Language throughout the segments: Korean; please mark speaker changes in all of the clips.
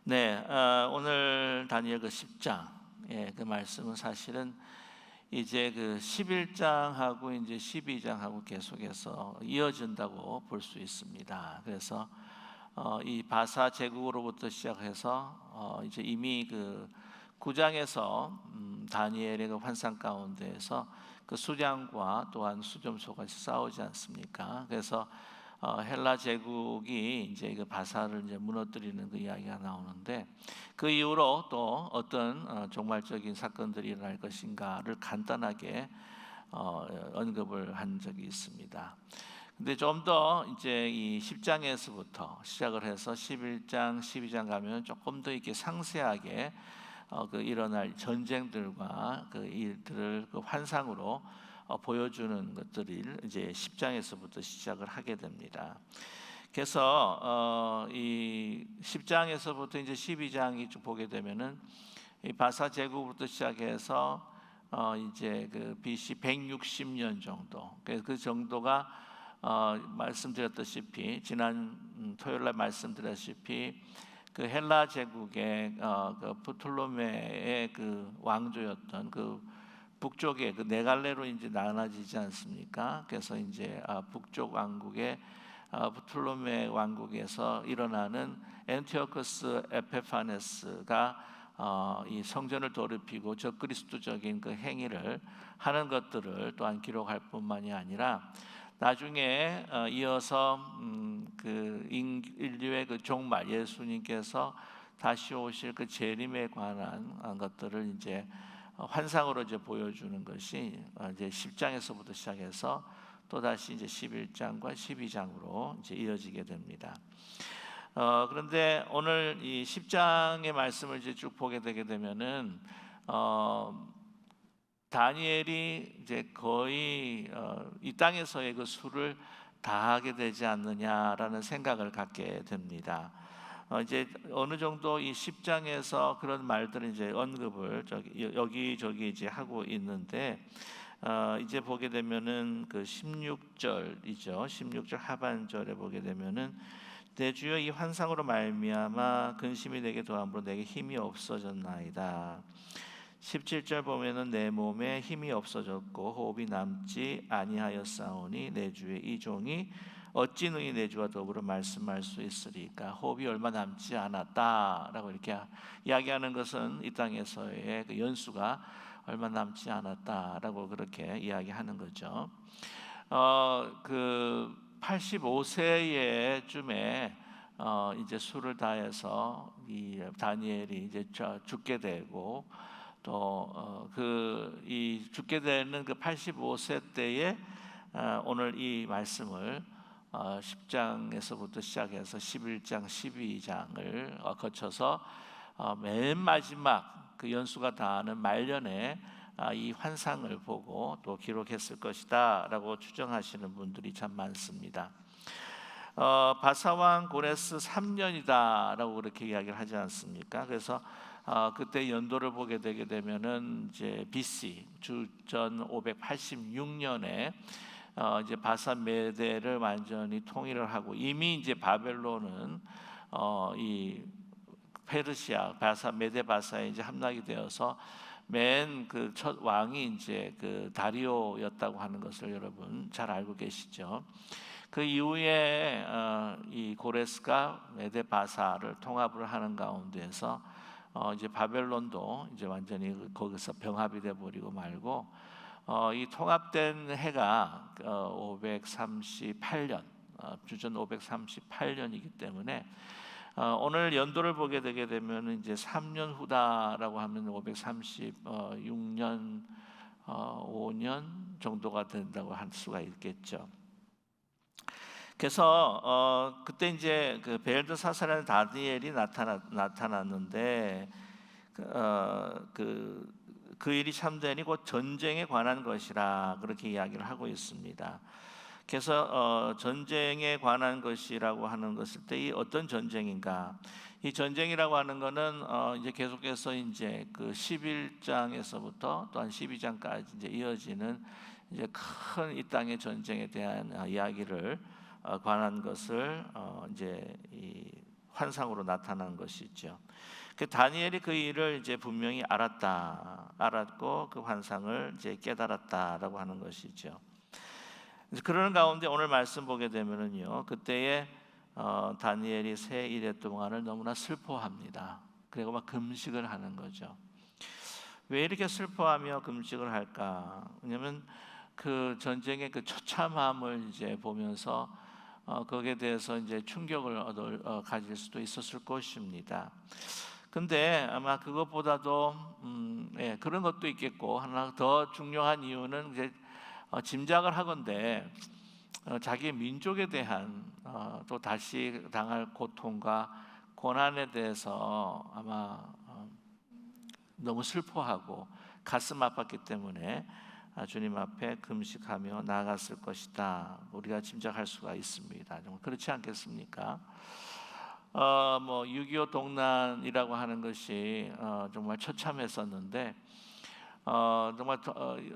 Speaker 1: 네, 오늘 다니엘 그 10장, 그 말씀은 사실은 이제 그 11장하고 이제 12장하고 계속해서 이어진다고 볼 수 있습니다. 그래서 이 바사 제국으로부터 시작해서 이제 이미 그 9장에서 다니엘의 그 환상 가운데에서 그 수장과 또한 수점소가 싸우지 않습니까? 그래서 헬라 제국이 이제 그 바사를 이제 무너뜨리는 그 이야기가 나오는데, 그 이후로 또 어떤 종말적인 사건들이 일어날 것인가를 간단하게 언급을 한 적이 있습니다. 근데 좀 더 이제 이 10장에서부터 시작을 해서 11장, 12장 가면 조금 더 이렇게 상세하게 그 일어날 전쟁들과 그 일들을 그 환상으로 보여주는 것들을 이제 10장에서부터 시작을 하게 됩니다. 그래서 이 10장에서부터 이제 12장이 쭉 보게 되면은 이 바사 제국부터 시작해서 이제 그 BC 160년 정도, 그 정도가 말씀드렸다시피 지난 토요일 날 말씀드렸다시피 그 헬라 제국의 그 프톨로메의 그 왕조였던 그 북쪽에 그 네 갈래로 이제 나눠지지 않습니까? 그래서 이제 북쪽 왕국의 프톨로메 왕국에서 일어나는 엔티오코스 에페파네스가 이 성전을 더럽히고 적그리스도적인 그 행위를 하는 것들을 또한 기록할 뿐만이 아니라 나중에 이어서 그 인류의 그 종말, 예수님께서 다시 오실 그 재림에 관한 것들을 이제 환상으로 이제 보여주는 것이 이제 10장에서부터 시작해서 또 다시 이제 11장과 12장으로 이제 이어지게 됩니다. 그런데 오늘 이 10장의 말씀을 이제 쭉 보게 되게 되면은 다니엘이 이제 거의 이 땅에서의 그 수를 다하게 되지 않느냐라는 생각을 갖게 됩니다. 이제 어느 정도 이 10장에서 그런 말들을 이제 언급을 여기저기 이제 하고 있는데, 이제 보게 되면은 그 16절이죠. 16절 하반절에 보게 되면은 내 주여 이 환상으로 말미암아 근심이 내게 더함으로 내게 힘이 없어졌나이다. 17절 보면은 내 몸에 힘이 없어졌고 호흡이 남지 아니하였사오니 내 주의 이 종이 어찌 능히 내 주와 더불어 말씀할 수 있으리까. 호흡이 얼마 남지 않았다라고 이렇게 이야기하는 것은 이 땅에서의 그 연수가 얼마 남지 않았다라고 그렇게 이야기하는 거죠. 그 85세의 쯤에 이제 수를 다해서 이 다니엘이 이제 죽게 되고, 또 그 이 죽게 되는 그 85세 때에 오늘 이 말씀을 10장에서부터 시작해서 11장, 12장을 거쳐서 맨 마지막 그 연수가 다하는 말년에 이 환상을 보고 또 기록했을 것이다라고 추정하시는 분들이 참 많습니다. 바사왕 고레스 3년이다라고 그렇게 이야기를 하지 않습니까? 그래서 그때 연도를 보게 되게 되면은 이제 BC 주전 586년에 이제 바사 메대를 완전히 통일을 하고, 이미 이제 바벨론은 이 페르시아 바사 메대 바사에 이제 함락이 되어서 맨 그 첫 왕이 이제 그 다리오였다고 하는 것을 여러분 잘 알고 계시죠. 그 이후에 이 고레스가 메대 바사를 통합을 하는 가운데서 이제 바벨론도 이제 완전히 거기서 병합이 돼 버리고 말고, 이 통합된 해가 538년, 주전 538년이기 때문에 오늘 연도를 보게 되게 되면 이제 3년 후다라고 하면 536년 5년 정도가 된다고 할 수가 있겠죠. 그래서 그때 이제 그 벨드사살하는 다니엘이 나타났는데 그 일이 참되니 곧 전쟁에 관한 것이라 그렇게 이야기를 하고 있습니다. 그래서 전쟁에 관한 것이라고 하는 것일 때 이 어떤 전쟁인가? 이 전쟁이라고 하는 것은 이제 계속해서 이제 그 11장에서부터 또한 12장까지 이제 이어지는 이제 큰 이 땅의 전쟁에 대한 이야기를 관한 것을 이제 이 환상으로 나타난 것이죠. 그 다니엘이 그 일을 이제 분명히 알았고 그 환상을 이제 깨달았다라고 하는 것이죠. 그러는 가운데 오늘 말씀 보게 되면은요, 그때에 다니엘이 새 이래 동안을 너무나 슬퍼합니다. 그리고 막 금식을 하는 거죠. 왜 이렇게 슬퍼하며 금식을 할까? 왜냐하면 그 전쟁의 그 처참함을 이제 보면서 거기에 대해서 이제 충격을 가질 수도 있었을 것입니다. 근데 아마 그것보다도 그런 것도 있겠고, 하나 더 중요한 이유는 이제 짐작을 하건대 자기의 민족에 대한 또 다시 당할 고통과 고난에 대해서 아마 너무 슬퍼하고 가슴 아팠기 때문에 주님 앞에 금식하며 나아갔을 것이다. 우리가 짐작할 수가 있습니다. 정말 그렇지 않겠습니까? 6.25 동란이라고 하는 것이 정말 처참했었는데 정말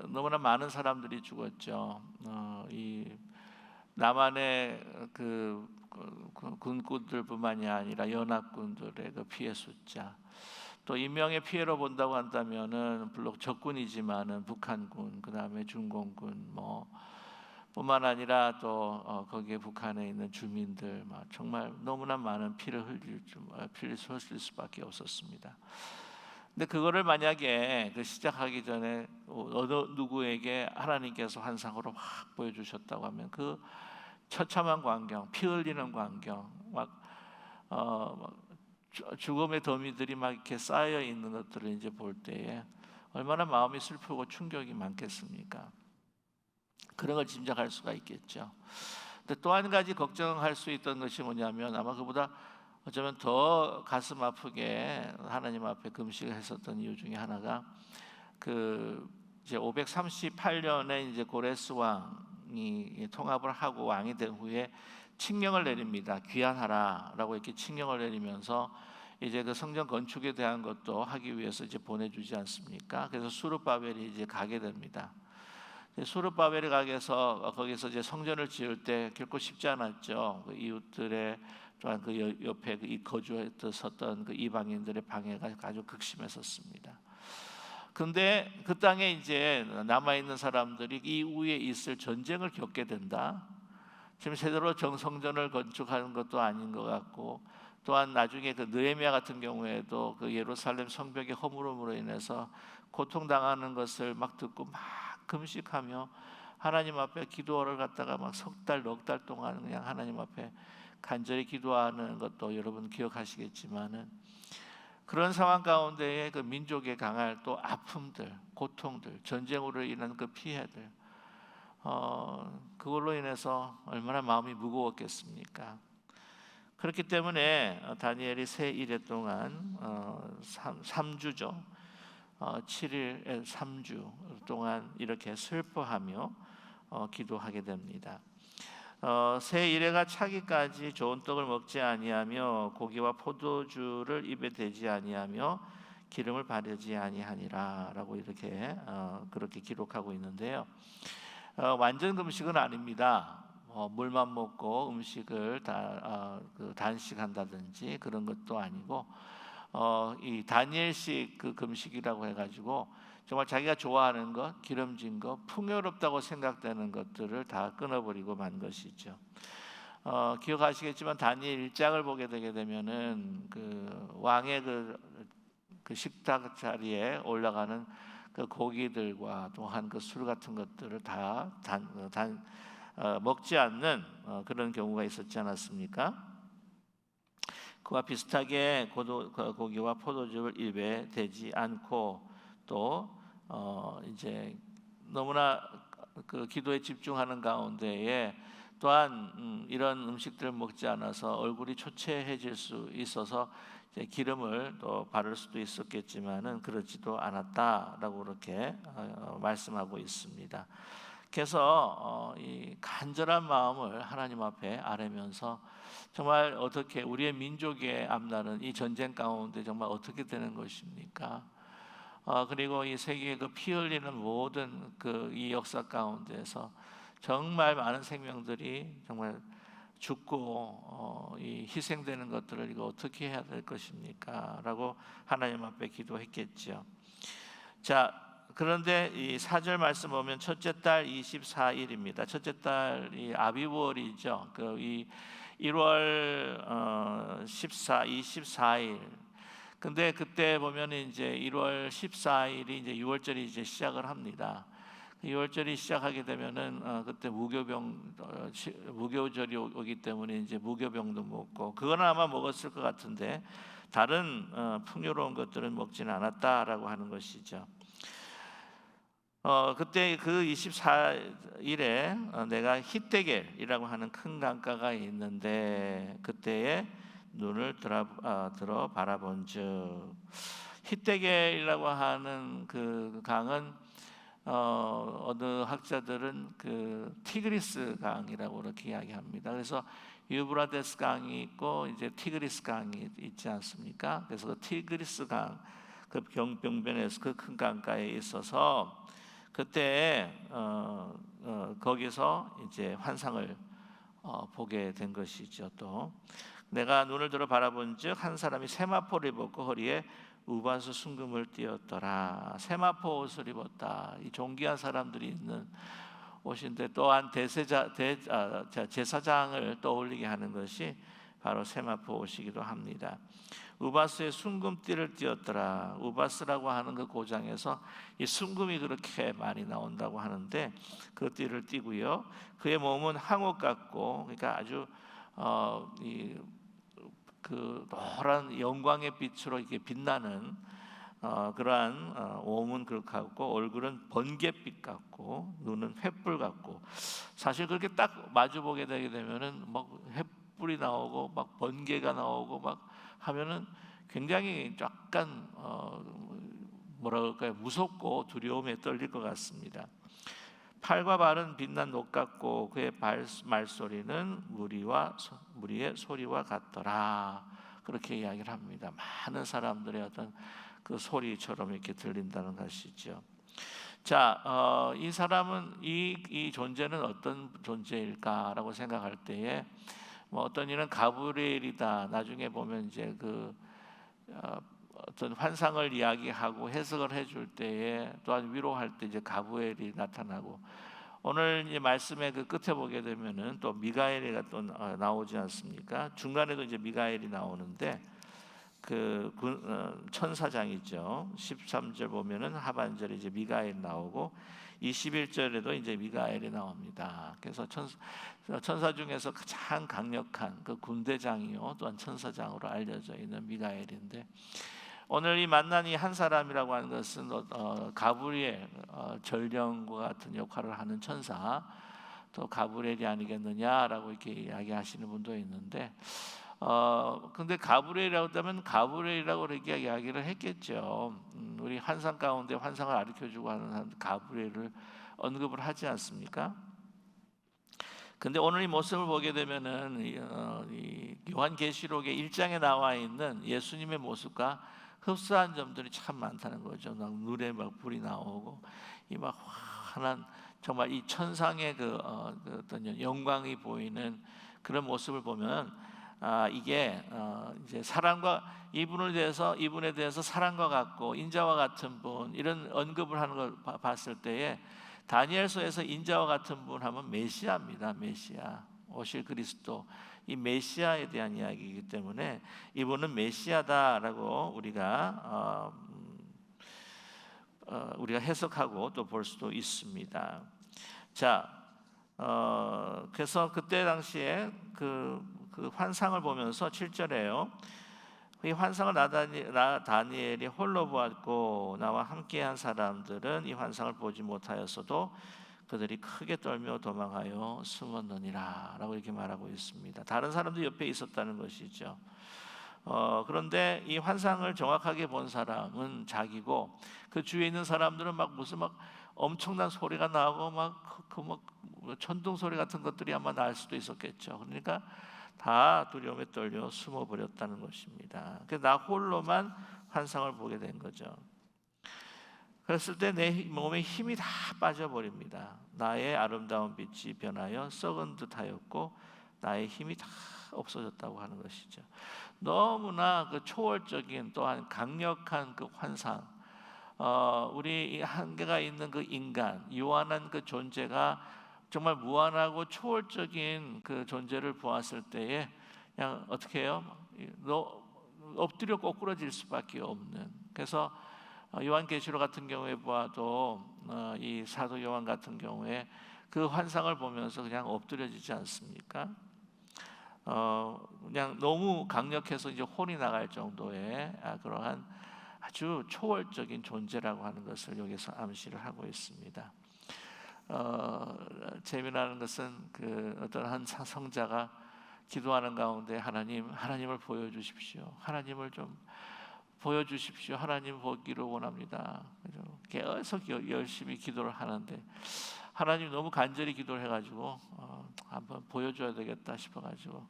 Speaker 1: 너무나 많은 사람들이 죽었죠. 이 남한의 그 군군들뿐만이 아니라 연합군들의 그 피해 숫자, 또 인명의 피해로 본다고 한다면은 물론 적군이지만은 북한군, 그 다음에 중공군 뿐만 아니라 또 거기에 북한에 있는 주민들 정말 너무나 많은 피를 흘릴 수밖에 없었습니다. 근데 그거를 만약에 시작하기 전에 어느 누구에게 하나님께서 환상으로 확 보여주셨다고 하면 그 처참한 광경, 피 흘리는 광경, 죽음의 더미들이 막 이렇게 쌓여 있는 것들을 이제 볼 때에 얼마나 마음이 슬프고 충격이 많겠습니까? 그런 걸 짐작할 수가 있겠죠. 근데 또 한 가지 걱정할 수 있던 것이 뭐냐면 아마 그보다 어쩌면 더 가슴 아프게 하나님 앞에 금식을 했었던 이유 중에 하나가 이제 538년에 이제 고레스 왕이 통합을 하고 왕이 된 후에 칙령을 내립니다. 귀환하라라고 이렇게 칙령을 내리면서 이제 그 성전 건축에 대한 것도 하기 위해서 이제 보내주지 않습니까? 그래서 수르바벨이 이제 가게 됩니다. 수르바벨이 가게서 거기서 이제 성전을 지을 때 결코 쉽지 않았죠. 그 이웃들의 또한 그 옆에 거주했던 그 이방인들의 방해가 아주 극심했었습니다. 근데 그 땅에 이제 남아 있는 사람들이 이후에 있을 전쟁을 겪게 된다. 지금 제대로 정성전을 건축하는 것도 아닌 것 같고, 또한 나중에 그 느헤미야 같은 경우에도 그 예루살렘 성벽의 허물음으로 인해서 고통당하는 것을 막 듣고 막 금식하며 하나님 앞에 기도를 갖다가 막 석 달, 넉 달 동안 그냥 하나님 앞에 간절히 기도하는 것도 여러분 기억하시겠지만은, 그런 상황 가운데에 그 민족에 강할 또 아픔들, 고통들, 전쟁으로 인한 그 피해들, 그걸로 인해서 얼마나 마음이 무거웠겠습니까? 그렇기 때문에 다니엘이 새 이래 동안 3주죠. 7일 3주 동안 이렇게 슬퍼하며 기도하게 됩니다. 새 이래가 차기까지 좋은 떡을 먹지 아니하며 고기와 포도주를 입에 대지 아니하며 기름을 바르지 아니하니라라고 이렇게 그렇게 기록하고 있는데요. 완전 금식은 아닙니다. 물만 먹고 음식을 단식한다든지 그런 것도 아니고 이 다니엘식 그 금식이라고 해가지고 정말 자기가 좋아하는 것, 기름진 것, 풍요롭다고 생각되는 것들을 다 끊어버리고 만 것이죠. 기억하시겠지만 다니엘 1장을 보게 되게 되면은 그 왕의 그 식탁 자리에 올라가는 그 고기들과 또한 그 술 같은 것들을 다 먹지 않는 그런 경우가 있었지 않았습니까? 그와 비슷하게 고기와 포도주를 입에 대지 않고 또 이제 너무나 그 기도에 집중하는 가운데에 또한 이런 음식들을 먹지 않아서 얼굴이 초췌해질 수 있어서 이제 기름을 또 바를 수도 있었겠지만은 그렇지도 않았다라고 그렇게 말씀하고 있습니다. 그래서 이 간절한 마음을 하나님 앞에 아뢰면서 정말 어떻게 우리의 민족의 앞날은 이 전쟁 가운데 정말 어떻게 되는 것입니까? 그리고 이 세계의 그 피 흘리는 모든 그 이 역사 가운데서 정말 많은 생명들이 정말 죽고 이 희생되는 것들을 이거 어떻게 해야 될 것입니까? 라고 하나님 앞에 기도했겠죠. 자, 그런데 이 4절 말씀 보면 첫째 달 24일입니다. 첫째 달이 아비월이죠. 이 1월 24일. 근데 그때 보면 이제 1월 14일이 이제 6월절이 이제 시작을 합니다. 6월절이 시작하게 되면은 그때 무교절이 오기 때문에 이제 무교병도 먹고, 그건 아마 먹었을 것 같은데 다른 풍요로운 것들은 먹지는 않았다라고 하는 것이죠. 그때 그 24일에 내가 히데겔이라고 하는 큰 강가가 있는데 그때에 눈을 들어 바라본즉, 히데겔이라고 하는 그 강은 어느 학자들은 그 티그리스 강이라고 그렇게 이야기합니다. 그래서 유브라데스 강이 있고 이제 티그리스 강이 있지 않습니까? 그래서 그 티그리스 강, 그 병변에서 그 큰 강가에 있어서 그때 거기서 이제 환상을 보게 된 것이죠. 또 내가 눈을 들어 바라본즉 한 사람이 세마포를 입었고 허리에 우바스 순금을 띠었더라. 세마포 옷을 입었다. 이 존귀한 사람들이 있는 옷인데 또한 제사장을 떠올리게 하는 것이 바로 세마포 옷이기도 합니다. 우바스의 순금띠를 띠었더라. 우바스라고 하는 그 고장에서 이 순금이 그렇게 많이 나온다고 하는데 그 띠를 띠고요. 그의 몸은 항옥 같고, 그러니까 아주 그 노란 영광의 빛으로 이렇게 빛나는 그러한 몸은 그렇게 같고, 얼굴은 번갯빛 같고, 눈은 횃불 같고. 사실 그렇게 딱 마주 보게 되게 되면은 막 횃불이 나오고 막 번개가 나오고 막 하면은 굉장히 약간 뭐라 그럴까요? 무섭고 두려움에 떨릴 것 같습니다. 팔과 발은 빛난 녹 같고 그의 말소리는 무리의 소리와 같더라. 그렇게 이야기를 합니다. 많은 사람들의 어떤 그 소리처럼 이렇게 들린다는 것이죠. 자, 이 사람은 이 존재는 어떤 존재일까라고 생각할 때에 뭐 어떤 이는 가브리엘이다. 나중에 보면 이제 어떤 환상을 이야기하고 해석을 해줄 때에 또한 위로할 때 이제 가브리엘이 나타나고, 오늘 이 말씀의 그 끝에 보게 되면은 또 미가엘이가 또 나오지 않습니까? 중간에도 이제 미가엘이 나오는데 천사장이죠. 13절 보면은 하반절에 이제 미가엘 나오고 21절에도 이제 미가엘이 나옵니다. 그래서 천사 중에서 가장 강력한 그 군대장이요 또한 천사장으로 알려져 있는 미가엘인데, 오늘 이 만난 이 한 사람이라고 하는 것은 가브리엘, 전령과 같은 역할을 하는 천사, 또 가브리엘이 아니겠느냐라고 이렇게 이야기하시는 분도 있는데, 근데 가브리엘이라고 하면 가브리엘이라고 그렇게 이야기를 했겠죠. 우리 환상 가운데 환상을 가르쳐주고 하는 가브리엘을 언급을 하지 않습니까? 근데 오늘 이 모습을 보게 되면은 이 요한계시록의 1장에 나와 있는 예수님의 모습과 흡사한 점들이 참 많다는 거죠. 막 눈에 막 불이 나오고 이 막 환한 정말 이 천상의 그 어떤 영광이 보이는 그런 모습을 보면 이게 이제 사랑과 이분에 대해서 사랑과 같고 인자와 같은 분, 이런 언급을 하는 걸 봤을 때에 다니엘서에서 인자와 같은 분 하면 메시아입니다. 메시아, 오실 그리스도, 이 메시아에 대한 이야기이기 때문에 이분은 메시아다라고 우리가 해석하고 또 볼 수도 있습니다. 자, 그래서 그때 당시에 그 환상을 보면서 7절에요. 이 환상을 다니엘이 홀로 보았고 나와 함께한 사람들은 이 환상을 보지 못하였어도 그들이 크게 떨며 도망하여 숨었느니라 라고 이렇게 말하고 있습니다. 다른 사람도 옆에 있었다는 것이죠. 그런데 이 환상을 정확하게 본 사람은 자기고, 그 주위에 있는 사람들은 무슨 엄청난 소리가 나고 천둥 소리 같은 것들이 아마 날 수도 있었겠죠. 그러니까 다 두려움에 떨려 숨어버렸다는 것입니다. 그래서 나 홀로만 환상을 보게 된 거죠. 그랬을 때 내 몸에 힘이 다 빠져버립니다. 나의 아름다운 빛이 변하여 썩은 듯하였고 나의 힘이 다 없어졌다고 하는 것이죠. 너무나 그 초월적인 또한 강력한 그 환상, 우리 한계가 있는 그 인간, 유한한 그 존재가 정말 무한하고 초월적인 그 존재를 보았을 때에 그냥 어떻게 해요? 엎드려 꼬꾸라질 수밖에 없는. 그래서 요한계시록 같은 경우에 보아도 이 사도 요한 같은 경우에 그 환상을 보면서 그냥 엎드려지지 않습니까? 그냥 너무 강력해서 이제 혼이 나갈 정도의 그러한 아주 초월적인 존재라고 하는 것을 여기서 암시를 하고 있습니다. 재미나는 것은 그 어떤 한 성자가 기도하는 가운데 하나님을 보여주십시오. 하나님을 좀 보여주십시오. 하나님 보기를 원합니다. 계속 열심히 기도를 하는데 하나님 너무 간절히 기도를 해가지고 한번 보여줘야 되겠다 싶어가지고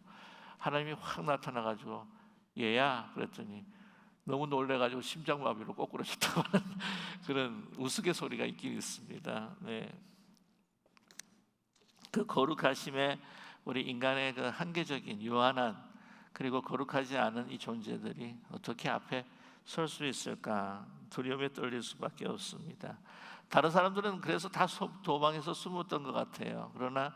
Speaker 1: 하나님이 확 나타나가지고 얘야 그랬더니 너무 놀래가지고 심장마비로 꼬꾸라졌다고 하는 그런 우스갯소리가 있긴 있습니다. 네. 그 거룩하심에 우리 인간의 그 한계적인 유한한 그리고 거룩하지 않은 이 존재들이 어떻게 앞에 설 수 있을까? 두려움에 떨릴 수밖에 없습니다. 다른 사람들은 그래서 다 도망해서 숨었던 것 같아요. 그러나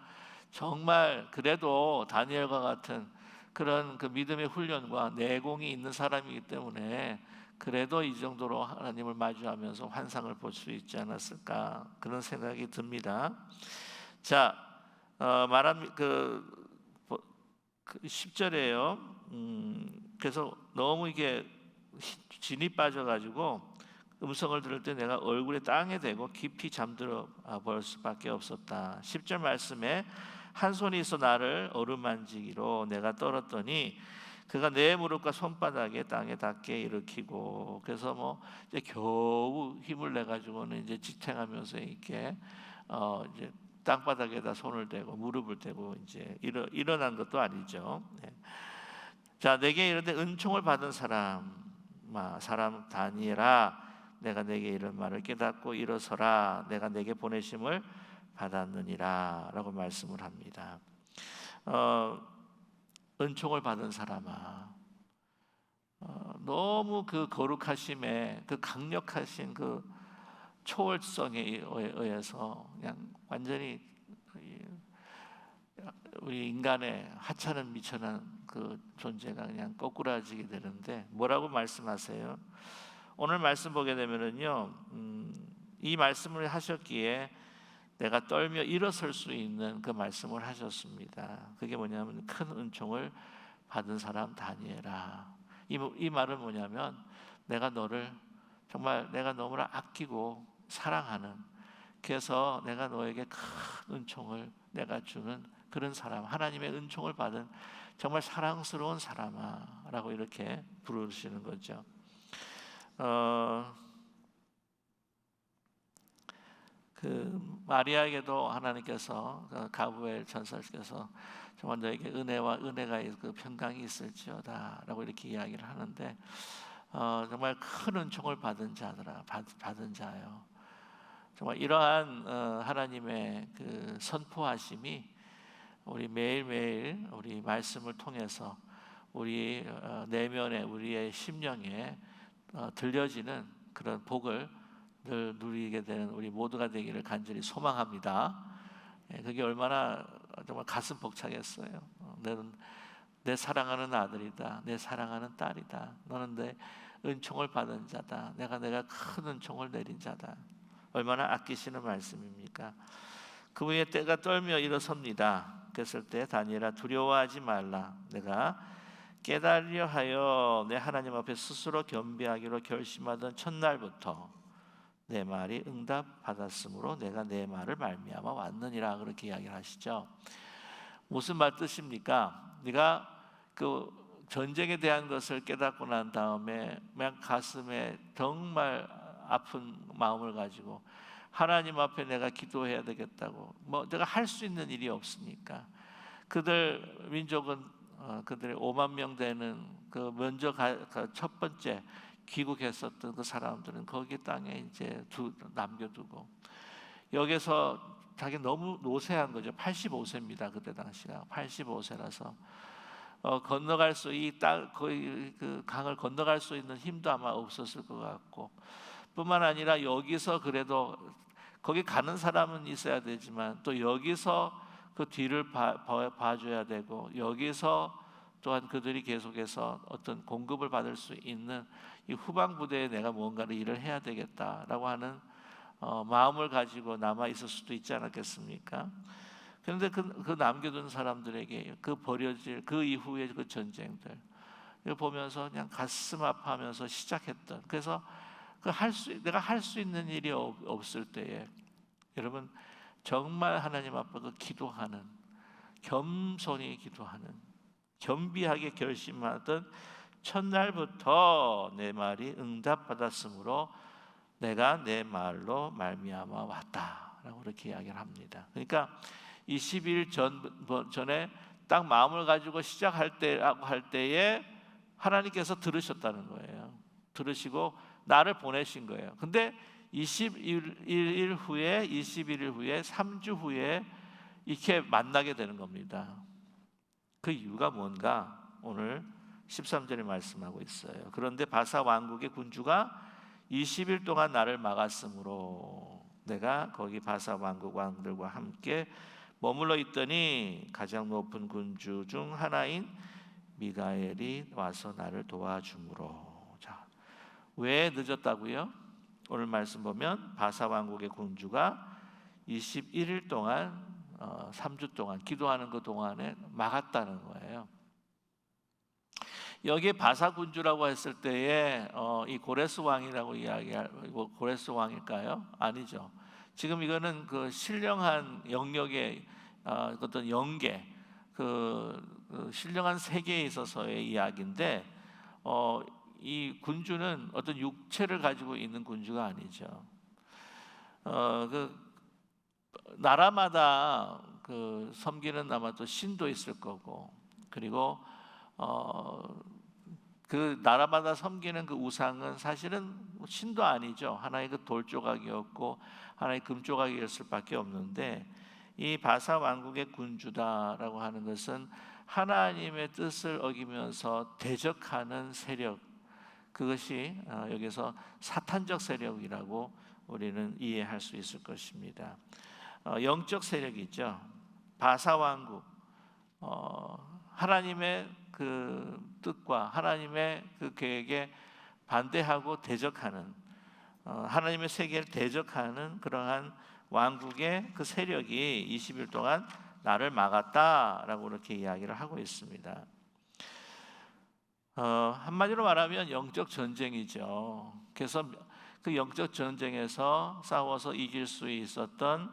Speaker 1: 정말 그래도 다니엘과 같은 그런 그 믿음의 훈련과 내공이 있는 사람이기 때문에 그래도 이 정도로 하나님을 마주하면서 환상을 볼 수 있지 않았을까 그런 생각이 듭니다. 자, 말한 그 10절에요. 그래서 너무 이게 진이 빠져가지고 음성을 들을 때 내가 얼굴에 땅에 대고 깊이 잠들어 볼 수밖에 없었다. 10절 말씀에 한 손이 있어 나를 어루만지기로 내가 떨었더니 그가 내 무릎과 손바닥에 땅에 닿게 일으키고 그래서 뭐 이제 겨우 힘을 내 가지고는 이제 지탱하면서 이렇게 이제 땅바닥에다 손을 대고 무릎을 대고 이제 일어난 것도 아니죠. 네. 자, 내게 이르되 은총을 받은 사람 다니엘아, 내가 내게 이런 말을 깨닫고 일어서라. 내가 내게 보내심을 받았느니라라고 말씀을 합니다. 은총을 받은 사람아, 너무 그 거룩하심에 그 강력하신 그 초월성에 의해서 그냥 완전히 우리 인간의 하찮은 미천한 그 존재가 그냥 꼬꾸라지게 되는데 뭐라고 말씀하세요? 오늘 말씀 보게 되면은요, 이 말씀을 하셨기에 내가 떨며 일어설 수 있는 그 말씀을 하셨습니다. 그게 뭐냐면 큰 은총을 받은 사람 다니엘아. 이 말은 뭐냐면 내가 너를 정말 내가 너무나 아끼고 사랑하는, 그래서 내가 너에게 큰 은총을 내가 주는 그런 사람, 하나님의 은총을 받은 정말 사랑스러운 사람아 라고 이렇게 부르시는 거죠. 그 마리아에게도 하나님께서 가브리엘 천사께서 정말 너에게 은혜가 그 평강이 있을지어다라고 이렇게 이야기를 하는데 정말 큰 은총을 받은 자들아, 받은 자요. 정말 이러한 하나님의 그 선포하심이 우리 매일매일 우리 말씀을 통해서 우리 내면에 우리의 심령에 들려지는 그런 복을 늘 누리게 되는 우리 모두가 되기를 간절히 소망합니다. 그게 얼마나 정말 가슴 벅차겠어요. 너는 내 사랑하는 아들이다, 내 사랑하는 딸이다. 너는 내 은총을 받은 자다. 내가 큰 은총을 내린 자다. 얼마나 아끼시는 말씀입니까? 그 후에 때가 떨며 일어섭니다. 그랬을 때 다니엘아 두려워하지 말라. 내가 깨달으려 하여 내 하나님 앞에 스스로 겸비하기로 결심하던 첫날부터 내 말이 응답받았으므로 내가 내 말을 말미암아 왔느니라. 그렇게 이야기를 하시죠. 무슨 말 뜻입니까? 네가 그 전쟁에 대한 것을 깨닫고 난 다음에 그냥 가슴에 정말 아픈 마음을 가지고 하나님 앞에 내가 기도해야 되겠다고, 뭐 내가 할 수 있는 일이 없으니까 그들 민족은 그들의 5만 명 되는 그 먼저 첫 번째 귀국했었던 그 사람들은 거기 땅에 이제 남겨두고 여기서 자기 너무 노쇠한 거죠. 85세입니다. 그때 당시가 85세라서 건너갈 수 이 땅 거의 그 강을 건너갈 수 있는 힘도 아마 없었을 것 같고, 뿐만 아니라 여기서 그래도 거기 가는 사람은 있어야 되지만 또 여기서 그 뒤를 봐줘야 되고, 여기서 또한 그들이 계속해서 어떤 공급을 받을 수 있는 이 후방 부대에 내가 뭔가를 일을 해야 되겠다라고 하는 마음을 가지고 남아 있을 수도 있지 않았겠습니까? 그런데 그 남겨둔 사람들에게 그 버려질 그 이후의 그 전쟁들 이걸 보면서 그냥 가슴 아파하면서 시작했던, 그래서 내가 할 수 있는 일이 없을 때에 여러분 정말 하나님 앞에 그 기도하는, 겸손히 기도하는, 겸비하게 결심하던 첫날부터 내 말이 응답받았으므로 내가 내 말로 말미암아 왔다라고 그렇게 이야기를 합니다. 그러니까 20일 전에 딱 마음을 가지고 시작할 때라고 할 때에 하나님께서 들으셨다는 거예요. 들으시고 나를 보내신 거예요. 근데 21일 후에 3주 후에 이렇게 만나게 되는 겁니다. 그 이유가 뭔가 오늘 13절에 말씀하고 있어요. 그런데 바사 왕국의 군주가 20일 동안 나를 막았으므로 내가 거기 바사 왕국 왕들과 함께 머물러 있더니 가장 높은 군주 중 하나인 미가엘이 와서 나를 도와주므로. 자, 왜 늦었다고요? 오늘 말씀 보면 바사 왕국의 군주가 21일 동안 3주 동안 기도하는 그 동안에 막았다는 거예요. 여기에 바사 군주라고 했을 때에 이 고레스 왕이라고 이야기할, 고레스 왕일까요? 아니죠. 지금 이거는 그 신령한 영역의 어떤 영계, 그 신령한 세계에 있어서의 이야기인데, 이 군주는 어떤 육체를 가지고 있는 군주가 아니죠. 그 나라마다 그 섬기는 아마 또 신도 있을 거고, 그리고 그 나라마다 섬기는 그 우상은 사실은 신도 아니죠. 하나의 그 돌 조각이었고 하나의 금 조각이었을 밖에 없는데, 이 바사 왕국의 군주다라고 하는 것은 하나님의 뜻을 어기면서 대적하는 세력, 그것이 여기서 사탄적 세력이라고 우리는 이해할 수 있을 것입니다. 영적 세력이죠. 바사 왕국, 하나님의 그 뜻과 하나님의 그 계획에 반대하고 대적하는, 하나님의 세계를 대적하는 그러한 왕국의 그 세력이 20일 동안 나를 막았다라고 이렇게 이야기를 하고 있습니다. 한마디로 말하면 영적 전쟁이죠. 그래서 그 영적 전쟁에서 싸워서 이길 수 있었던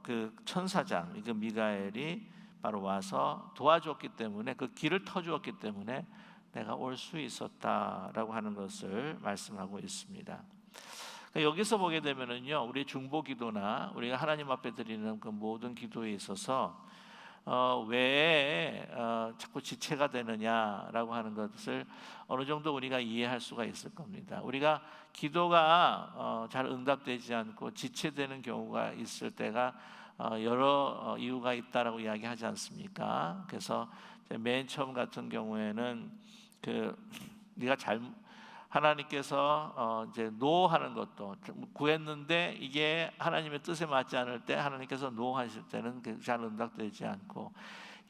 Speaker 1: 그 천사장, 그 미가엘이 바로 와서 도와줬기 때문에, 그 길을 터주었기 때문에 내가 올 수 있었다라고 하는 것을 말씀하고 있습니다. 여기서 보게 되면은요, 우리 중보 기도나 우리가 하나님 앞에 드리는 그 모든 기도에 있어서 왜 자꾸 지체가 되느냐라고 하는 것을 어느 정도 우리가 이해할 수가 있을 겁니다. 우리가 기도가 잘 응답되지 않고 지체되는 경우가 있을 때가 여러 이유가 있다라고 이야기하지 않습니까? 그래서 맨 처음 같은 경우에는 네가 하나님께서 이제 노하는 것도 구했는데 이게 하나님의 뜻에 맞지 않을 때 하나님께서 노하실 때는 잘 응답되지 않고,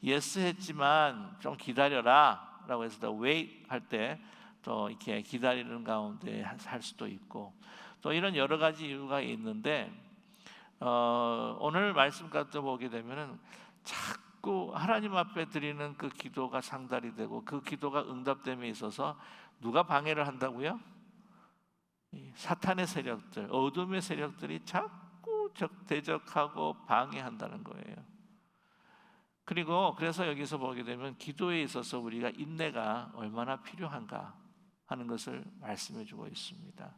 Speaker 1: 예스 했지만 좀 기다려라 라고 해서 더 wait 할 때 또 이렇게 기다리는 가운데 할 수도 있고, 또 이런 여러 가지 이유가 있는데, 오늘 말씀까지 보게 되면은 자꾸 하나님 앞에 드리는 그 기도가 상달이 되고 그 기도가 응답됨에 있어서 누가 방해를 한다고요? 사탄의 세력들, 어둠의 세력들이 자꾸 대적하고 방해한다는 거예요. 그래서 여기서 보게 되면 기도에 있어서 우리가 인내가 얼마나 필요한가 하는 것을 말씀해 주고 있습니다.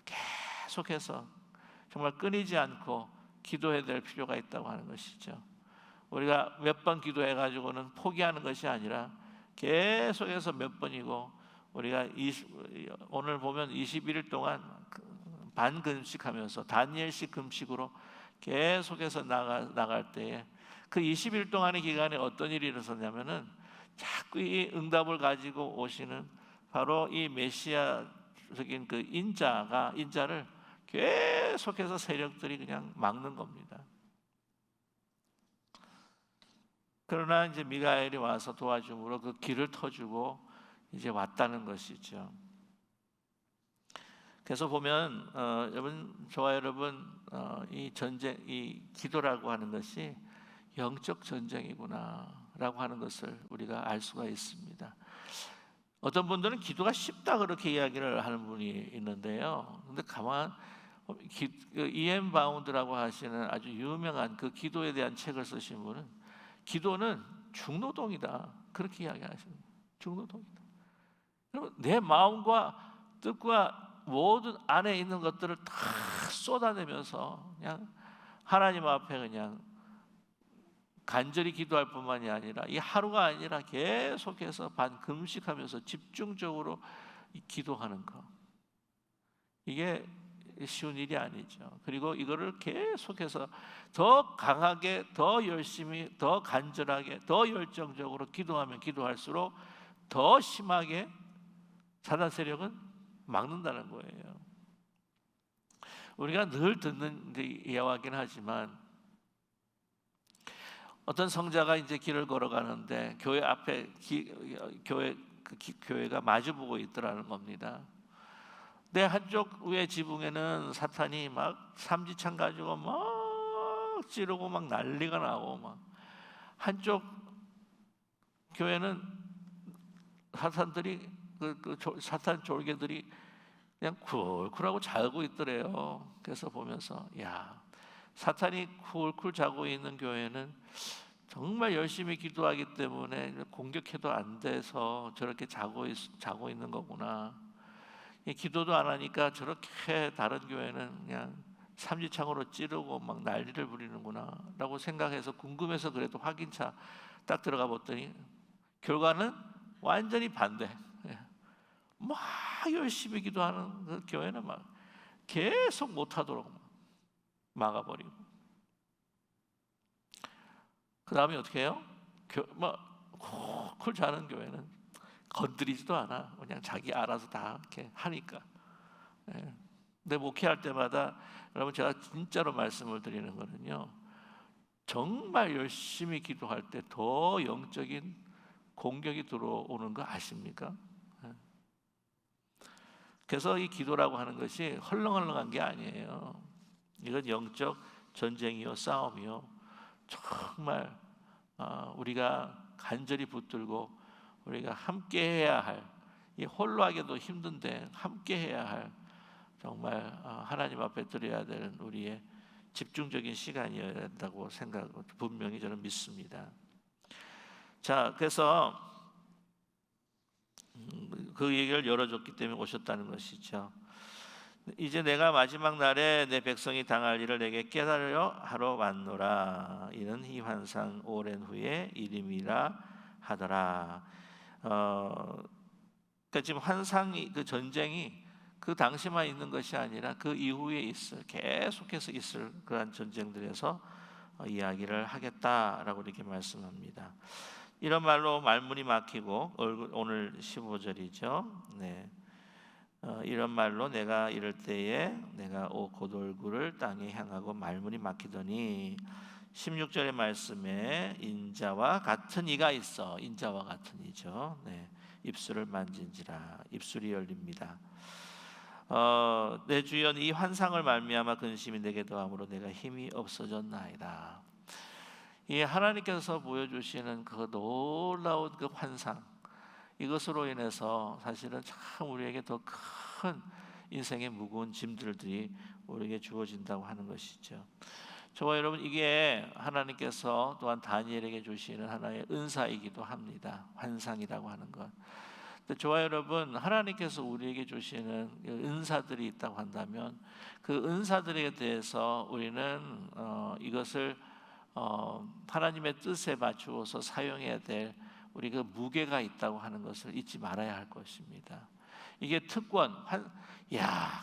Speaker 1: 계속해서 정말 끊이지 않고 기도해야 될 필요가 있다고 하는 것이죠. 우리가 몇 번 기도해 가지고는 포기하는 것이 아니라 계속해서 몇 번이고, 우리가 오늘 보면 21일 동안 반금식하면서 다니엘식 금식으로 계속해서 나갈 때에 그 20일 동안의 기간에 어떤 일이 일어섰냐면은 자꾸 이 응답을 가지고 오시는 바로 이 메시아적인 그 인자를 계속해서 세력들이 그냥 막는 겁니다. 그러나 이제 미가엘이 와서 도와줌으로 그 길을 터주고 이제 왔다는 것이죠. 그래서 보면 저와 여러분 이 전쟁, 이 기도라고 하는 것이 영적 전쟁이구나라고 하는 것을 우리가 알 수가 있습니다. 어떤 분들은 기도가 쉽다 그렇게 이야기를 하는 분이 있는데요. 근데 E.M. 바운드라고 하시는 아주 유명한 그 기도에 대한 책을 쓰신 분은 기도는 중노동이다 그렇게 이야기하십니다. 중노동이다. 여러분 내 마음과 뜻과 모든 안에 있는 것들을 다 쏟아내면서 그냥 하나님 앞에 그냥 간절히 기도할 뿐만이 아니라 이 하루가 아니라 계속해서 반금식하면서 집중적으로 기도하는 것, 이게 쉬운 일이 아니죠. 그리고 이거를 계속해서 더 강하게, 더 열심히, 더 간절하게, 더 열정적으로 기도하면 기도할수록 더 심하게 사단 세력은 막는다는 거예요. 우리가 늘 듣는 이야기긴 하지만 어떤 성자가 이제 길을 걸어가는데 교회 앞에 교회가 마주보고 있더라는 겁니다. 내 한쪽 위에 지붕에는 사탄이 막 삼지창 가지고 막 찌르고 막 난리가 나고, 막 한쪽 교회는 사탄들이 사탄 졸개들이 그냥 쿨쿨하고 자고 있더래요. 그래서 보면서 야, 사탄이 쿨쿨 자고 있는 교회는 정말 열심히 기도하기 때문에 공격해도 안 돼서 저렇게 자고 있는 거구나. 기도도 안 하니까 저렇게 다른 교회는 그냥 삼지창으로 찌르고 막 난리를 부리는구나 라고 생각해서 궁금해서 그래도 확인차 딱 들어가 봤더니 결과는 완전히 반대. 막 열심히 기도하는 그 교회는 막 계속 못하도록 막아버리고, 그 다음에 어떻게 해요? 쿨쿨 자는 교회는 건드리지도 않아. 그냥 자기 알아서 다 이렇게 하니까. 근데 목회할 때마다 여러분 제가 진짜로 말씀을 드리는 거는요, 정말 열심히 기도할 때 더 영적인 공격이 들어오는 거 아십니까? 그래서 이 기도라고 하는 것이 헐렁헐렁한 게 아니에요. 이건 영적 전쟁이요, 싸움이요. 정말 우리가 간절히 붙들고 우리가 함께해야 할, 이 홀로 하기도 힘든데 함께해야 할 정말 하나님 앞에 드려야 되는 우리의 집중적인 시간이어야 된다고 분명히 저는 믿습니다. 자, 그래서 그 얘기를 열어줬기 때문에 오셨다는 것이죠. 이제 내가 마지막 날에 내 백성이 당할 일을 내게 깨달으려 하러 왔노라. 이는 이 환상 오랜 후에 이름이라 하더라. 그러니까 지금 환상이, 그 전쟁이 그 당시만 있는 것이 아니라 그 이후에 계속해서 있을 그러한 전쟁들에서 이야기를 하겠다라고 이렇게 말씀합니다. 이런 말로 말문이 막히고, 오늘 15절이죠. 네. 이런 말로 내가 이럴 때에 내가 곧 얼굴을 땅에 향하고 말문이 막히더니, 16절의 말씀에 인자와 같은 이가 있어. 인자와 같은 이죠. 네. 입술을 만진지라. 입술이 열립니다. 내 주연 이 환상을 말미암아 근심이 내게 더함으로 내가 힘이 없어졌나이다. 이 하나님께서 보여주시는 그 놀라운 그 환상, 이것으로 인해서 사실은 참 우리에게 더 큰 인생의 무거운 짐들이 우리에게 주어진다고 하는 것이죠. 저와 여러분, 이게 하나님께서 또한 다니엘에게 주시는 하나의 은사이기도 합니다. 환상이라고 하는 것. 저와 여러분, 하나님께서 우리에게 주시는 은사들이 있다고 한다면 그 은사들에 대해서 우리는 이것을 하나님의 뜻에 맞추어서 사용해야 될 우리 그 무게가 있다고 하는 것을 잊지 말아야 할 것입니다. 이게 특권,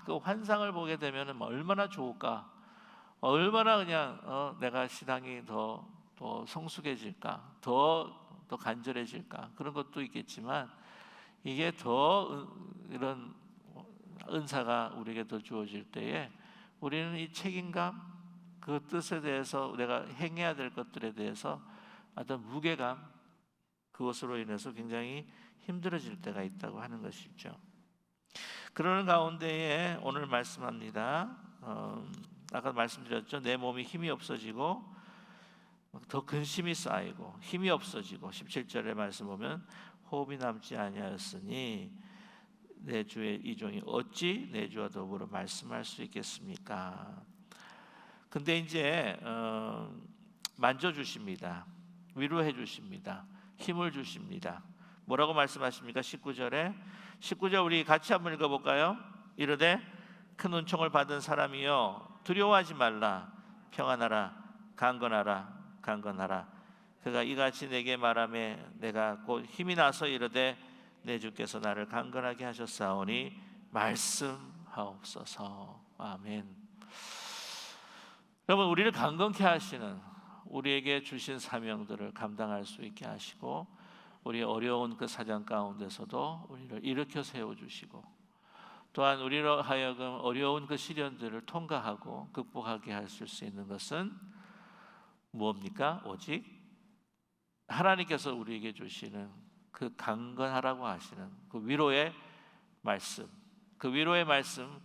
Speaker 1: 그 환상을 보게 되면 얼마나 좋을까? 얼마나 그냥 내가 신앙이 더 성숙해질까, 더 간절해질까, 그런 것도 있겠지만 이게 더 이런 은사가 우리에게 더 주어질 때에 우리는 이 책임감, 그 뜻에 대해서 내가 행해야 될 것들에 대해서 어떤 무게감, 그것으로 인해서 굉장히 힘들어질 때가 있다고 하는 것이죠. 그러는 가운데에 오늘 말씀합니다. 아까 말씀드렸죠. 내 몸이 힘이 없어지고 더 근심이 쌓이고 힘이 없어지고 17절의 말씀 보면 호흡이 남지 아니하였으니 내 주의 이 종이 어찌 내 주와 더불어 말씀할 수 있겠습니까? 근데 이제 만져주십니다. 위로해 주십니다. 힘을 주십니다. 뭐라고 말씀하십니까? 19절 우리 같이 한번 읽어볼까요? 이르되 큰 은총을 받은 사람이여 두려워하지 말라. 평안하라. 강건하라. 그가 이같이 내게 말하매 내가 곧 힘이 나서 이르되 내 주께서 나를 강건하게 하셨사오니 말씀하옵소서. 아멘. 여러분, 우리를 강건케 하시는, 우리에게 주신 사명들을 감당할 수 있게 하시고 우리 어려운 그 사정 가운데서도 우리를 일으켜 세워주시고 또한 우리로 하여금 어려운 그 시련들을 통과하고 극복하게 하실 수 있는 것은 무엇입니까? 오직 하나님께서 우리에게 주시는 그 강건하라고 하시는 그 위로의 말씀, 그 위로의 말씀,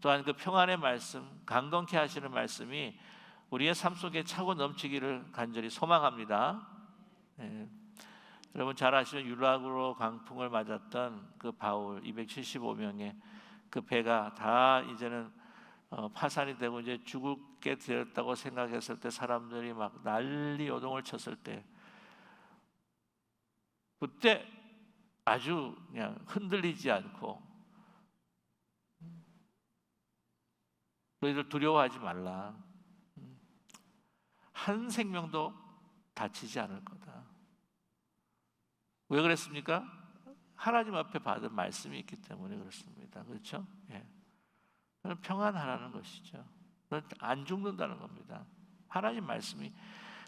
Speaker 1: 또한 그 평안의 말씀, 강건케 하시는 말씀이 우리의 삶 속에 차고 넘치기를 간절히 소망합니다. 여러분 잘 아시는 유락으로 광풍을 맞았던 그 바울 275명의 그 배가 다 이제는 파산이 되고 이제 죽게 되었다고 생각했을 때 사람들이 막 난리 요동을 쳤을 때 그때 아주 그냥 흔들리지 않고 너희들 두려워하지 말라. 한 생명도 다치지 않을 거다. 왜 그랬습니까? 하나님 앞에 받은 말씀이 있기 때문에 그렇습니다. 그렇죠? 예. 평안하라는 것이죠. 안 죽는다는 겁니다. 하나님 말씀이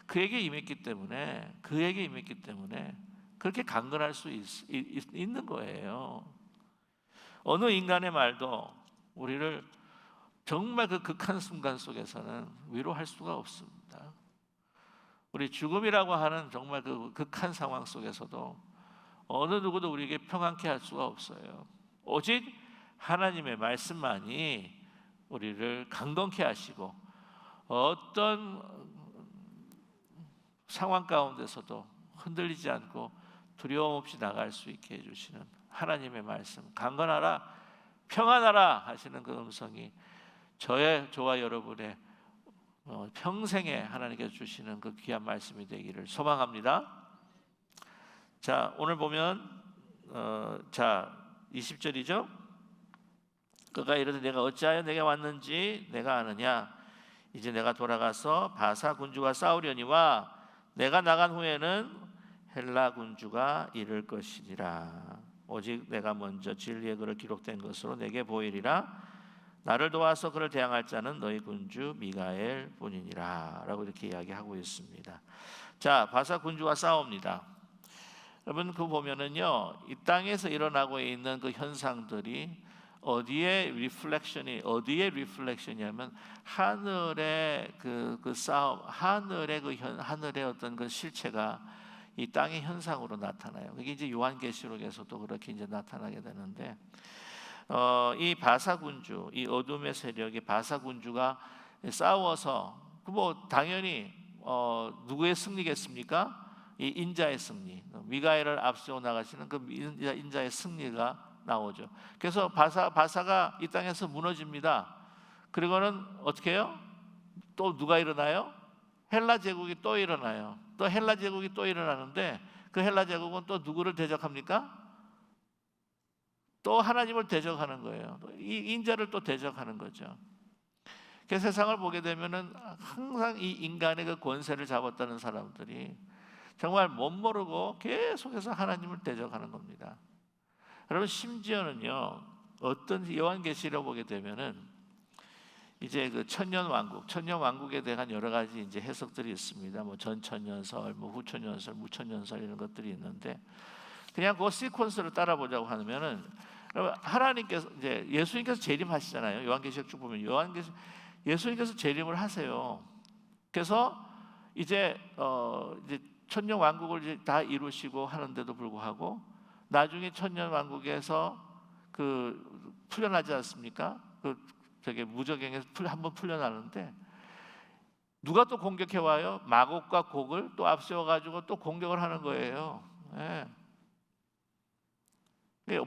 Speaker 1: 그에게 임했기 때문에 그렇게 강건할 수 있는 거예요. 어느 인간의 말도 우리를 정말 그 극한 순간 속에서는 위로할 수가 없습니다. 우리 죽음이라고 하는 정말 그 극한 상황 속에서도 어느 누구도 우리에게 평안케 할 수가 없어요. 오직 하나님의 말씀만이 우리를 강건케 하시고 어떤 상황 가운데서도 흔들리지 않고 두려움 없이 나갈 수 있게 해주시는 하나님의 말씀, 강건하라, 평안하라 하시는 그 음성이 저와 여러분의 평생에 하나님께서 주시는 그 귀한 말씀이 되기를 소망합니다. 자, 오늘 보면 20절이죠. 그가 이르되 내가 어찌하여 내게 왔는지 내가 아느냐. 이제 내가 돌아가서 바사 군주와 싸우려니와 내가 나간 후에는 헬라 군주가 이를 것이니라. 오직 내가 먼저 진리의 글을 기록된 것으로 내게 보이리라. 나를 도와서 그를 대항할 자는 너희 군주 미가엘 뿐이니라 라고 이렇게 이야기하고 있습니다. 자, 바사 군주와 싸웁니다. 여러분 그 보면은요, 이 땅에서 일어나고 있는 그 현상들이 어디에 리플렉션이냐면 하늘의 그 싸움, 하늘의 어떤 그 실체가 이 땅의 현상으로 나타나요. 그게 이제 요한계시록에서도 그렇게 이제 나타나게 되는데, 이 바사 군주, 이 어둠의 세력이 바사 군주가 싸워서 뭐 당연히 누구의 승리겠습니까? 이 인자의 승리, 미가엘을 앞세워 나가시는 그 인자의 승리가 나오죠. 그래서 바사가 이 땅에서 무너집니다. 그리고는 어떻게 해요? 또 누가 일어나요? 헬라 제국이 또 일어나요. 또 헬라 제국이 또 일어나는데 그 헬라 제국은 또 누구를 대적합니까? 또 하나님을 대적하는 거예요. 이 인자를 또 대적하는 거죠. 그 세상을 보게 되면은 항상 이 인간의 그 권세를 잡았다는 사람들이 정말 못 모르고 계속해서 하나님을 대적하는 겁니다. 여러분 심지어는요, 어떤 요한계시록 보게 되면은 이제 그 천년왕국에 대한 여러 가지 이제 해석들이 있습니다. 뭐 전천년설, 뭐 후천년설, 무천년설 이런 것들이 있는데 그냥 그 시퀀스를 따라보자고 하면은 하나님께서 이제 예수님께서 재림하시잖아요. 요한계시록 쭉 보면 예수님께서 재림을 하세요. 그래서 이제 천년 왕국을 이제 다 이루시고 하는데도 불구하고 나중에 천년 왕국에서 그 풀려나지 않습니까? 그 저게 무저갱에서 한번 풀려나는데 누가 또 공격해 와요? 마곡과 곡을 또 앞세워 가지고 또 공격을 하는 거예요. 예.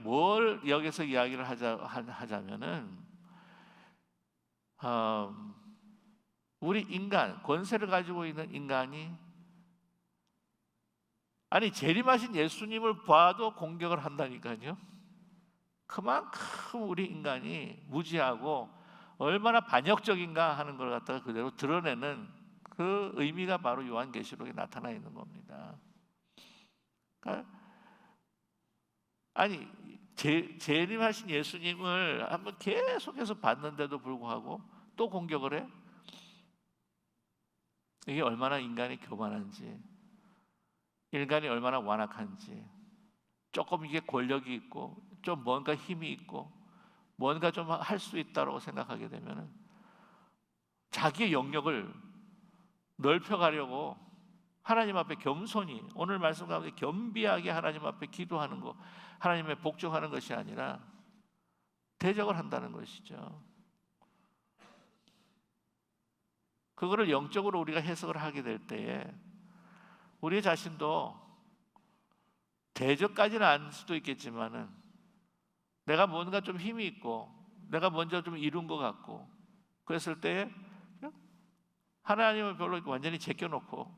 Speaker 1: 뭘 여기서 이야기를 하자면은 우리 인간, 권세를 가지고 있는 인간이 아니 재림하신 예수님을 봐도 공격을 한다니까요. 그만큼 우리 인간이 무지하고 얼마나 반역적인가 하는 걸 갖다가 그대로 드러내는 그 의미가 바로 요한계시록에 나타나 있는 겁니다. 그러니까 아니 재림하신 예수님을 한번 계속해서 봤는데도 불구하고 또 공격을 해? 이게 얼마나 인간이 교만한지, 인간이 얼마나 완악한지, 조금 이게 권력이 있고 좀 뭔가 힘이 있고 뭔가 좀 할 수 있다고 생각하게 되면은 자기의 영역을 넓혀가려고 하나님 앞에 겸손히, 오늘 말씀 가운데 겸비하게 하나님 앞에 기도하는 거, 하나님의 복종하는 것이 아니라 대적을 한다는 것이죠. 그거를 영적으로 우리가 해석을 하게 될 때에 우리 자신도 대적까지는 아닐 수도 있겠지만은 내가 뭔가 좀 힘이 있고 내가 먼저 좀 이룬 것 같고 그랬을 때에 하나님을 별로 완전히 제껴놓고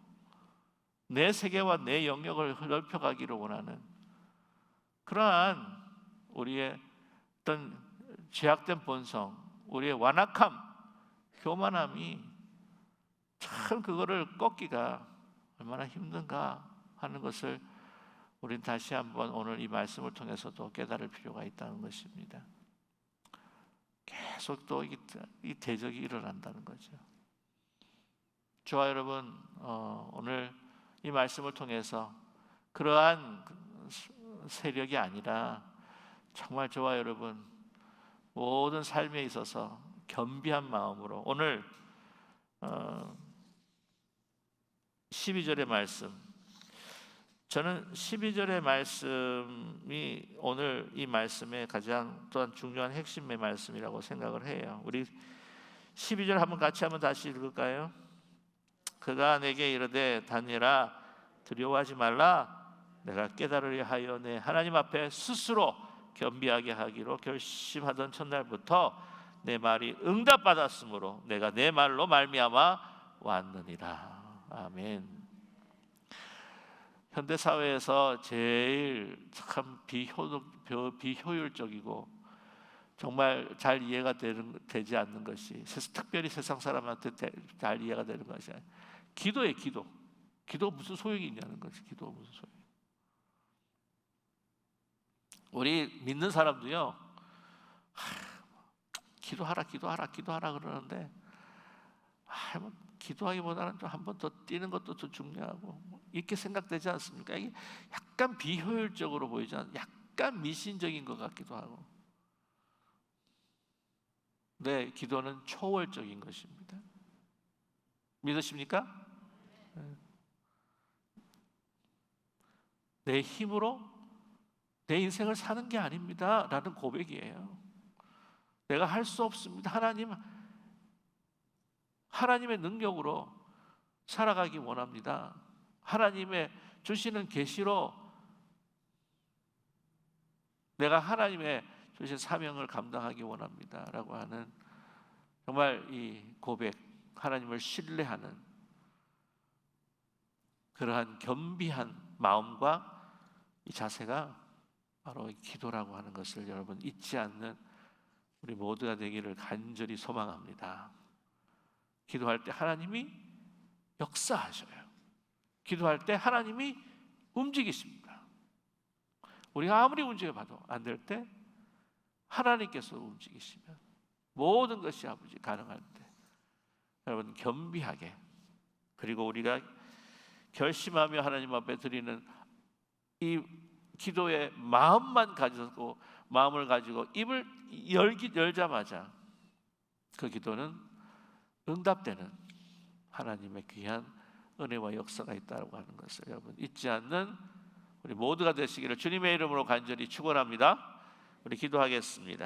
Speaker 1: 내 세계와 내 영역을 넓혀가기를 원하는 그러한 우리의 어떤 죄악된 본성, 우리의 완악함, 교만함이 참 그거를 꺾기가 얼마나 힘든가 하는 것을 우리는 다시 한번 오늘 이 말씀을 통해서도 깨달을 필요가 있다는 것입니다. 계속 또 이 대적이 일어난다는 거죠. 저와 여러분 오늘 이 말씀을 통해서 그러한 세력이 아니라 정말 저와 여러분 모든 삶에 있어서 겸비한 마음으로 오늘 12절의 말씀, 저는 12절의 말씀이 오늘 이 말씀의 가장 또한 중요한 핵심의 말씀이라고 생각을 해요. 우리 12절 한번 같이 한번 다시 읽을까요? 그가 내게 이르되 다니엘아 두려워하지 말라. 내가 깨달으려 하여 내 하나님 앞에 스스로 겸비하게 하기로 결심하던 첫날부터 내 말이 응답받았으므로 내가 내 말로 말미암아 왔느니라. 아멘. 현대 사회에서 제일 참 비효율적이고 정말 잘 이해가 되지 않는 것이, 특별히 세상 사람한테 잘 이해가 되는 것이 기도예요. 기도 무슨 소용이 있냐는 거지. 기도 무슨 소용? 우리 믿는 사람도요. 기도하라 그러는데 뭐 기도하기보다는 좀 한 번 더 뛰는 것도 더 중요하고 이렇게 생각되지 않습니까? 이게 약간 비효율적으로 보이지 않아요? 약간 미신적인 것 같기도 하고. 네, 기도는 초월적인 것입니다. 믿으십니까? 내 힘으로 내 인생을 사는 게 아닙니다 라는 고백이에요. 내가 할 수 없습니다. 하나님의 능력으로 살아가기 원합니다. 하나님의 주시는 계시로 내가 하나님의 주신 사명을 감당하기 원합니다 라고 하는 정말 이 고백, 하나님을 신뢰하는 그러한 겸비한 마음과 이 자세가 바로 기도라고 하는 것을 여러분 잊지 않는 우리 모두가 되기를 간절히 소망합니다. 기도할 때 하나님이 역사하셔요. 기도할 때 하나님이 움직이십니다. 우리가 아무리 움직여봐도 안 될 때 하나님께서 움직이시면 모든 것이 아버지 가능한데 여러분 겸비하게, 그리고 우리가 결심하며 하나님 앞에 드리는 이 기도의 마음만 가지고, 마음을 가지고 입을 열자마자 그 기도는 응답되는 하나님의 귀한 은혜와 역사가 있다고 하는 것을 여러분 잊지 않는 우리 모두가 되시기를 주님의 이름으로 간절히 축원합니다. 우리 기도하겠습니다.